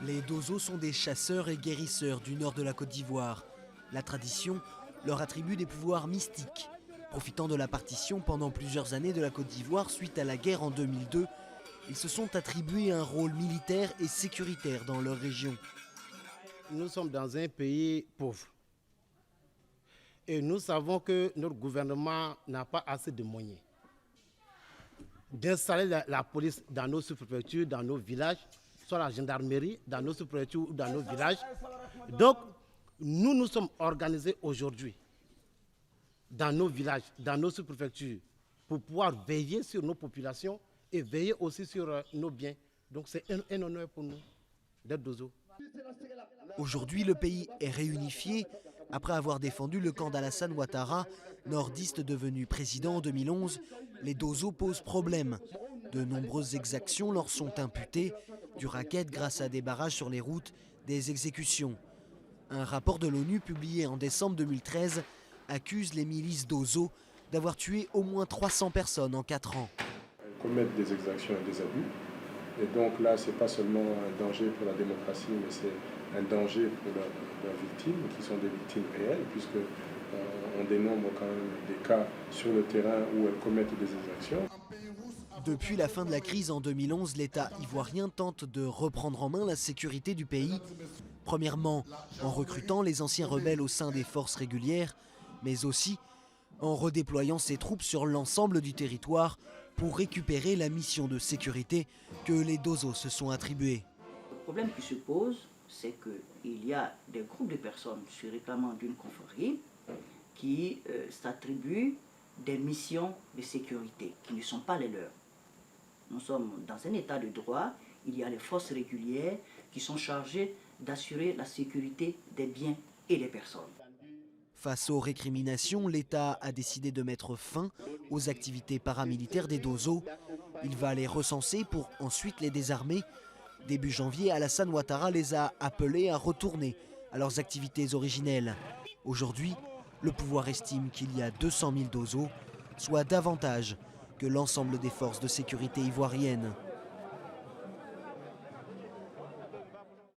Les Dozo sont des chasseurs et guérisseurs du nord de la Côte d'Ivoire. La tradition leur attribue des pouvoirs mystiques. Profitant de la partition pendant plusieurs années de la Côte d'Ivoire suite à la guerre en 2002, ils se sont attribués un rôle militaire et sécuritaire dans leur région. Nous sommes dans un pays pauvre. Et nous savons que notre gouvernement n'a pas assez de moyens d'installer la police dans nos sous-préfectures, dans nos villages, soit la gendarmerie, dans nos sous-préfectures ou dans nos villages. Donc, nous sommes organisés aujourd'hui dans nos villages, dans nos sous-préfectures, pour pouvoir veiller sur nos populations et veiller aussi sur nos biens. Donc c'est un honneur pour nous d'être Dozo. Aujourd'hui, le pays est réunifié après avoir défendu le camp d'Alassane Ouattara, nordiste devenu président en 2011. Les Dozo posent problème. De nombreuses exactions leur sont imputées, du racket grâce à des barrages sur les routes, des exécutions. Un rapport de l'ONU publié en décembre 2013 accuse les milices Dozo d'avoir tué au moins 300 personnes en 4 ans. Elles commettent des exactions et des abus. Et donc là, ce n'est pas seulement un danger pour la démocratie, mais c'est un danger pour leurs victimes, qui sont des victimes réelles, puisque on dénombre quand même des cas sur le terrain où elles commettent des exactions. Depuis la fin de la crise en 2011, l'État ivoirien tente de reprendre en main la sécurité du pays. Premièrement, en recrutant les anciens rebelles au sein des forces régulières, mais aussi en redéployant ses troupes sur l'ensemble du territoire pour récupérer la mission de sécurité que les Dozo se sont attribués. Le problème qui se pose, c'est qu'il y a des groupes de personnes sur réclamant d'une confrérie qui s'attribuent des missions de sécurité qui ne sont pas les leurs. Nous sommes dans un état de droit, il y a les forces régulières qui sont chargées d'assurer la sécurité des biens et des personnes. Face aux récriminations, l'État a décidé de mettre fin aux activités paramilitaires des Dozo. Il va les recenser pour ensuite les désarmer. Début janvier, Alassane Ouattara les a appelés à retourner à leurs activités originelles. Aujourd'hui, le pouvoir estime qu'il y a 200 000 Dozo, soit davantage que l'ensemble des forces de sécurité ivoiriennes.